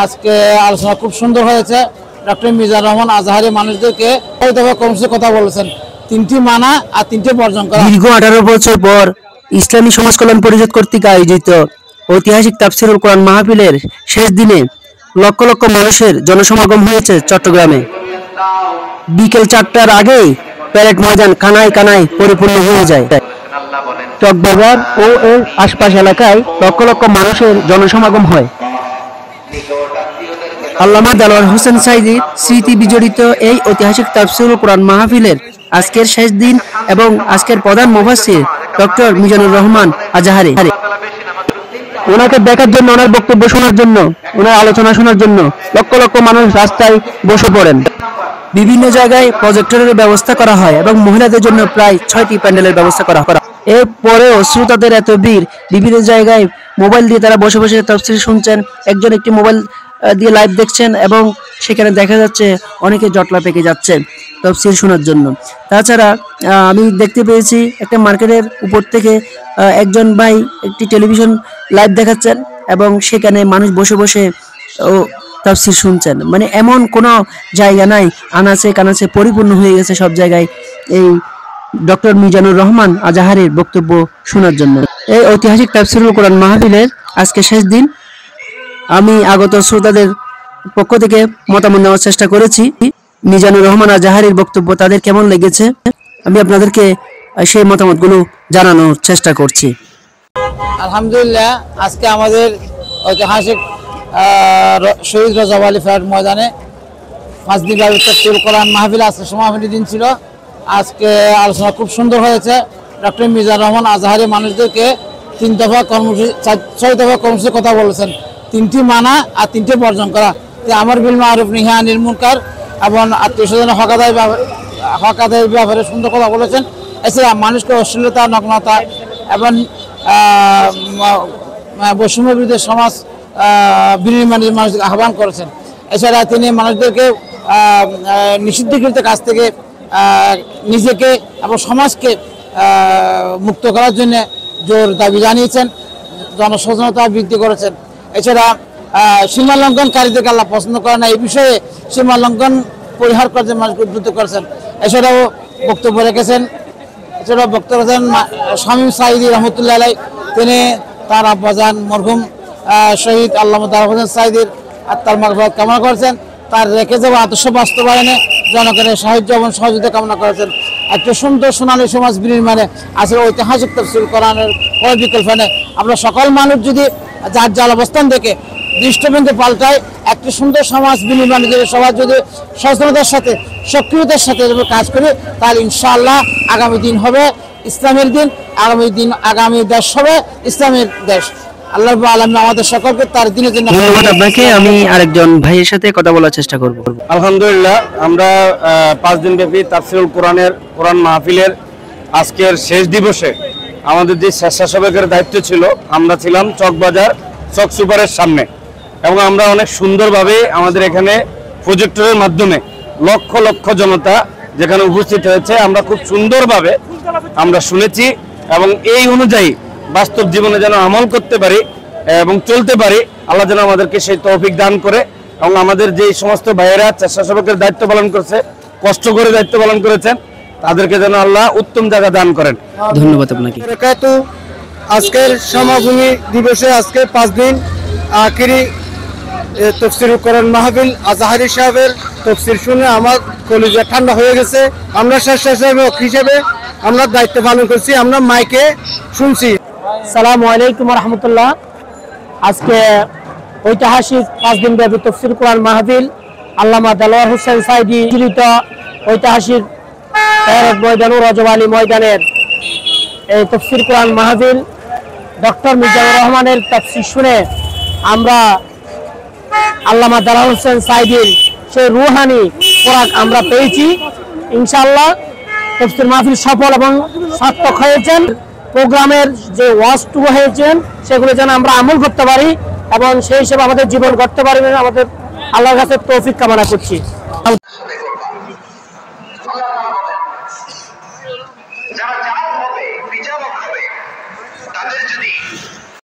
আজকে আলোচনা খুব সুন্দর হয়েছে। ডক্টর মিজানুর রহমান আজহারি মানুষদেরকে কর্মসূচির কথা বলেছেন, 3টি মানা আর 3টি বর্জন করা। দীর্ঘ 18 বছর পর ইসলামী সমাজ কল্যাণ পরিষদ কর্তৃক আয়োজিত ঐতিহাসিক তাফসীরুল কোরআন মাহফিলের শেষ দিনে লক্ষ লক্ষ মানুষের জনসমাগম হয়েছে চট্টগ্রামে। বিকেল 4টার আগেই প্যারেড ময়দান কানায় কানায় পরিপূর্ণ হয়ে যায়। চকবাজার ও এর আশপাশ এলাকায় লক্ষ লক্ষ মানুষের জনসমাগম হয়। আল্লামা দেলোয়ার হোসেন সাঈদীর স্মৃতি বিজড়িত এই ঐতিহাসিক তাফসীরুল কোরআন মাহফিলের আজকের শেষ দিন এবং আজকের প্রধান মুফাসসির ডক্টর মিজানুর রহমান আজহারি। ওনাকে দেখার জন্য, ওনার বক্তব্য শোনার জন্য, ওনার আলোচনা শোনার জন্য লক্ষ লক্ষ মানুষ রাস্তায় বসে পড়েন। বিভিন্ন জায়গায় প্রজেক্টরের ব্যবস্থা করা হয় এবং মহিলাদের জন্য প্রায় 6টি প্যান্ডেলের ব্যবস্থা করা হয়। এরপরেও শ্রোতাদের এত ভিড়, বিভিন্ন জায়গায় মোবাইল দিয়ে তারা বসে বসে তাফসীর শুনছেন, একজন একটি মোবাইল দিয়ে লাইভ দেখছেন এবং সেখানে দেখা যাচ্ছে অনেকে জটলা পেকে যাচ্ছে তাফসীর শোনার জন্য। তাছাড়া আমি দেখতে পেয়েছি একটা মার্কেটের উপর থেকে একজন ভাই একটি টেলিভিশন লাইভ দেখাচ্ছেন এবং সেখানে মানুষ বসে বসে তাফসীর শুনছেন। মানে এমন কোনো জায়গা নাই, আনাচে কানাচে পরিপূর্ণ হয়ে গেছে সব জায়গায় এই ডক্টর মিজানুর রহমান আজহারির বক্তব্য শোনার জন্য। এই ঐতিহাসিক তাফসীরুল কোরআন মাহফিলের আজকে শেষ দিন। আমি আগত শ্রোতাদের পক্ষ থেকে মতামত নেওয়ার চেষ্টা করেছি। মিজানুর রহমান আজহারির বক্তব্য তাদের কেমন লেগেছে আমি আপনাদেরকে সেই মতামতগুলো জানানোর চেষ্টা করছি। আলহামদুলিল্লাহ, আজকে আমাদের ঐতিহাসিক শহীদ রজব আলী প্যারেড ময়দানে 5 দিন ব্যাপী তাফসীরুল কোরআন মাহফিল আজকে সমাপনী দিন ছিল। আজকে আলোচনা খুব সুন্দর হয়েছে। ডক্টর মিজানুর রহমান আজহারি মানুষদেরকে 6 দফা কর্মসূচির কথা বলেছেন, 3টি মানা আর 3টি বর্জন করা। আমর বিল মারুফ নাহি আনিল মুনকার এবং আত্মীয়স্বজনের হক আদায়ের ব্যাপারে সুন্দর কথা বলেছেন। এছাড়া মানুষকে অশ্লীলতা, নগ্নতা এবং বৈষম্য বিরোধী সমাজ বিনির্মাণের মানুষকে আহ্বান করেছেন। এছাড়া তিনি মানুষদেরকে নিষিদ্ধকৃত কাজ থেকে নিজেকে এবং সমাজকে মুক্ত করার জন্য জোর দাবি জানিয়েছেন, জনসচেতনতা বৃদ্ধি করেছেন। এছাড়া সীমা লঙ্ঘনকারীদেরকে আল্লাহ পছন্দ করে না, এই বিষয়ে সীমা লঙ্ঘন পরিহার করতে মানুষকে উদ্বুদ্ধ করেছেন। এছাড়াও বক্তব্য রেখেছেন শামীম সাঈদী রহমতুল্লাহ আলাইহি। তিনি তার আব্বাজান মরহুম শহীদ আল্লামা দেলোয়ার হোসেন সাঈদীর আত্মার মাগফিরাত কামনা করেছেন। তার রেখে যাওয়া আদর্শ বাস্তবায়নে জনগণের সাহায্য এবং সহযোগিতা কামনা করেছেন। একটা সুন্দর সোনালী সমাজ বিনির্মাণে আসলে ঐতিহাসিক তাফসীরুল কোরআনের কোনো বিকল্প নেই। আমরা সকল মানুষ যদি যার যার অবস্থান থেকে দৃষ্টিবিন্দু পাল্টায়, একটি সুন্দর সমাজ বিনির্মাণে যদি সবাই যদি সচেতনতার সাথে, সক্রিয়তার সাথে কাজ করি, তাহলে ইনশাআল্লাহ আগামী দিন হবে ইসলামের দিন, আগামী দেশ হবে ইসলামের দেশ। আল্লাহ রাব্বুল আলামিন আমাদের সকলকে তার দিনের জন্য ধন্যবাদ আপনাকে। আমি আরেকজন ভাইয়ের সাথে কথা বলার চেষ্টা করব। আলহামদুলিল্লাহ, আমরা 5 দিন ব্যাপী তাফসীরুল কোরআন মাহফিলের আজকের শেষ দিবসে আমাদের যে স্বেচ্ছাসেবকের দায়িত্ব ছিল, আমরা ছিলাম চকবাজার চক সুপারের সামনে এবং আমরা অনেক সুন্দরভাবে আমাদের এখানে প্রজেক্টরের মাধ্যমে লক্ষ লক্ষ জনতা যেখানে উপস্থিত হয়েছে, আমরা খুব সুন্দরভাবে আমরা শুনেছি এবং এই অনুযায়ী বাস্তব জীবনে যেন আমল করতে পারি এবং চলতে পারি, আল্লাহ যেন আমাদেরকে সেই তৌফিক দান করে এবং আমাদের যে সমস্ত ভাইয়েরা স্বেচ্ছাসেবকের দায়িত্ব পালন করছে, কষ্ট করে দায়িত্ব পালন করেছেন, তাদেরকে যেন আল্লাহ উত্তম জায়গা দান করেন। ধন্যবাদ আপনাকে। আজকের সমাপনী দিবসে আজকে 5 দিন আখিরি তাফসীরুল কোরআন মাহফিল আজহারি সাহেবের তাফসীর শুনে আমার কলিজা ঠান্ডা হয়ে গেছে। আমরা স্বেচ্ছাসেবক হিসেবে আমরা দায়িত্ব পালন করছি, আমরা মাইকে শুনছি। আসসালামু আলাইকুম ওয়া রাহমাতুল্লাহ। আজকে ঐতিহাসিক 5 দিন ব্যাপী তাফসীরুল কোরআন মাহফিল আল্লামা দেলোয়ার হোসেন সাঈদী পরিচালিত ঐতিহাসিক প্যারেড ময়দান রজব আলী ময়দানের এই তাফসীরুল কোরআন মাহফিল ডক্টর মিজানুর রহমানের তাফসীর শুনে আমরা আল্লামা দেলোয়ার হোসেন সাঈদীর সেই রুহানি খোরাক আমরা পেয়েছি। ইনশাআল্লাহ তাফসীর মাহফিল সফল এবং সার্থক হয়েছেন। প্রোগ্রামের যে ওয়াজটুকু হয়েছেন সেগুলো যেন আমরা আমল করতে পারি এবং সেই হিসেবে আমাদের জীবন গড়তে পারবেন, আমাদের আল্লাহর কাছে তৌফিক কামনা করছি।